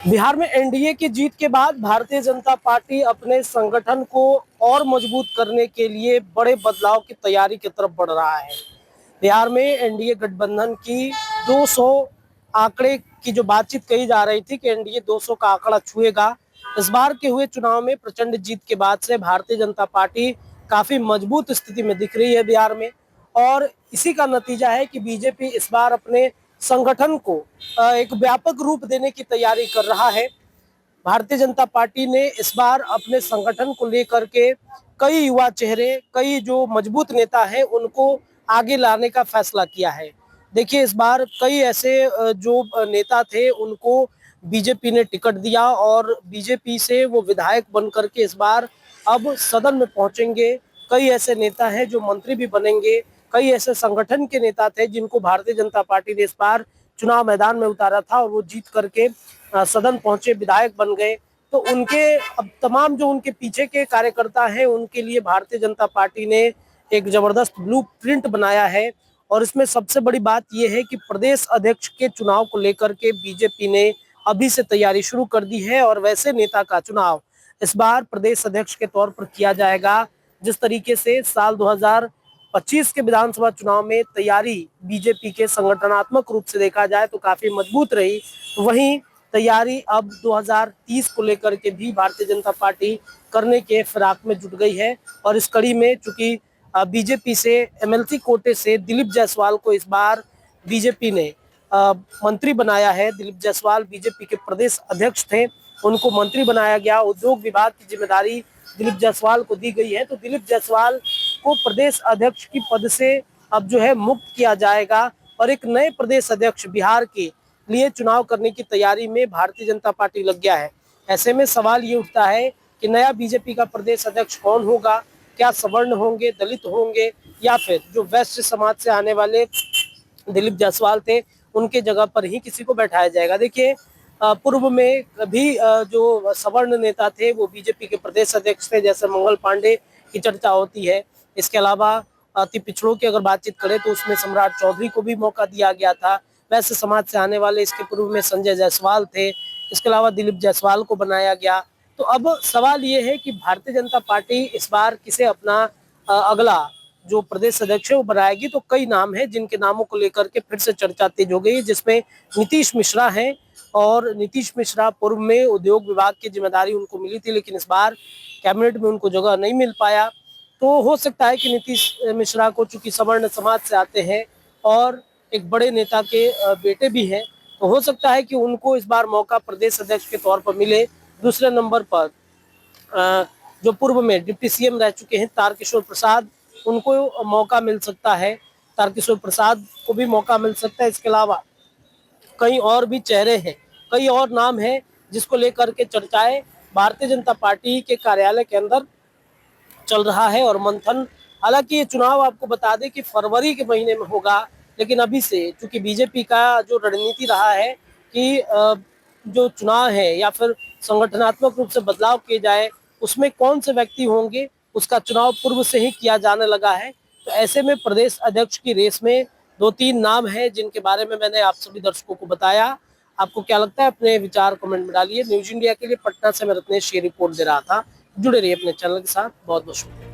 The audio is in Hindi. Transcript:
बिहार में एनडीए की जीत के बाद भारतीय जनता पार्टी अपने संगठन को और मजबूत करने के लिए बड़े बदलाव की तैयारी की तरफ बढ़ रहा है। बिहार में एनडीए गठबंधन की 200 आंकड़े की जो बातचीत कही जा रही थी कि एनडीए 200 का आंकड़ा छुएगा। इस बार के हुए चुनाव में प्रचंड जीत के बाद से भारतीय जनता पार्टी काफी मजबूत स्थिति में दिख रही है बिहार में, और इसी का नतीजा है कि बीजेपी इस बार अपने संगठन को एक व्यापक रूप देने की तैयारी कर रहा है। भारतीय जनता पार्टी ने इस बार अपने संगठन को लेकर के कई युवा चेहरे, कई जो मजबूत नेता हैं उनको आगे लाने का फैसला किया है। देखिए, इस बार कई ऐसे जो नेता थे उनको बीजेपी ने टिकट दिया और बीजेपी से वो विधायक बन करके इस बार अब सदन में पहुंचेंगे। कई ऐसे नेता हैं जो मंत्री भी बनेंगे। कई ऐसे संगठन के नेता थे जिनको भारतीय जनता पार्टी ने इस बार चुनाव मैदान में उतारा था और वो जीत करके सदन पहुंचे, विधायक बन गए। तो उनके अब तमाम जो उनके पीछे के कार्यकर्ता हैं उनके लिए भारतीय जनता पार्टी ने एक जबरदस्त ब्लूप्रिंट बनाया है। और इसमें सबसे बड़ी बात यह है कि प्रदेश अध्यक्ष के चुनाव को लेकर के बीजेपी ने अभी से तैयारी शुरू कर दी है और वैसे नेता का चुनाव इस बार प्रदेश अध्यक्ष के तौर पर किया जाएगा। जिस तरीके से साल 2025 के विधानसभा चुनाव में तैयारी बीजेपी के संगठनात्मक रूप से देखा जाए तो काफी मजबूत रही, वहीं तैयारी अब 2030 को लेकर के भी भारतीय जनता पार्टी करने के फिराक में जुट गई है। और इस कड़ी में चूंकि बीजेपी से एमएलसी कोटे से दिलीप जायसवाल को इस बार बीजेपी ने मंत्री बनाया है। दिलीप जायसवाल बीजेपी के प्रदेश अध्यक्ष थे, उनको मंत्री बनाया गया। उद्योग विभाग की जिम्मेदारी दिलीप जायसवाल को दी गई है, तो दिलीप जायसवाल को प्रदेश अध्यक्ष की पद से अब जो है मुक्त किया जाएगा और एक नए प्रदेश अध्यक्ष बिहार के लिए चुनाव करने की तैयारी में भारतीय जनता पार्टी लग गया है। ऐसे में सवाल ये उठता है कि नया बीजेपी का प्रदेश अध्यक्ष कौन होगा? क्या सवर्ण होंगे, दलित होंगे, या फिर जो वैश्य समाज से आने वाले दिलीप जायसवाल थे उनके जगह पर ही किसी को बैठाया जाएगा? देखिए, पूर्व में भी जो सवर्ण नेता थे वो बीजेपी के प्रदेश अध्यक्ष थे, जैसे मंगल पांडे की चर्चा होती है। इसके अलावा अति पिछड़ों की अगर बातचीत करें तो उसमें सम्राट चौधरी को भी मौका दिया गया था। वैसे समाज से आने वाले इसके पूर्व में संजय जायसवाल थे, इसके अलावा दिलीप जायसवाल को बनाया गया। तो अब सवाल ये है कि भारतीय जनता पार्टी इस बार किसे अपना अगला जो प्रदेश अध्यक्ष है वो बनाएगी। तो कई नाम हैं जिनके नामों को लेकर के फिर से चर्चा तेज हो गई है, जिसमें नीतीश मिश्रा हैं। और नीतीश मिश्रा पूर्व में उद्योग विभाग की जिम्मेदारी उनको मिली थी, लेकिन इस बार कैबिनेट में उनको जगह नहीं मिल पाया। तो हो सकता है कि नीतीश मिश्रा को, चूंकि सवर्ण समाज से आते हैं और एक बड़े नेता के बेटे भी हैं, तो हो सकता है कि उनको इस बार मौका प्रदेश अध्यक्ष के तौर पर मिले। दूसरे नंबर पर जो पूर्व में डिप्टी सीएम रह चुके हैं तारकिशोर प्रसाद, उनको मौका मिल सकता है। तारकिशोर प्रसाद को भी मौका मिल सकता है। इसके अलावा कई और भी चेहरे हैं, कई और नाम हैं जिसको लेकर के चर्चाएं भारतीय जनता पार्टी के कार्यालय के अंदर चल रहा है और मंथन। हालांकि ये चुनाव आपको बता दें कि फरवरी के महीने में होगा, लेकिन अभी से चूंकि बीजेपी का जो रणनीति रहा है कि जो चुनाव है या फिर संगठनात्मक रूप से बदलाव किए जाए, उसमें कौन से व्यक्ति होंगे उसका चुनाव पूर्व से ही किया जाने लगा है। तो ऐसे में प्रदेश अध्यक्ष की रेस में 2-3 नाम हैं जिनके बारे में मैंने आप सभी दर्शकों को बताया। आपको क्या लगता है? अपने विचार कमेंट में डालिए। न्यूज इंडिया के लिए पटना से मैं रत्नेश ये रिपोर्ट दे रहा था। जुड़े रहिए अपने चैनल के साथ। बहुत बहुत शुक्रिया।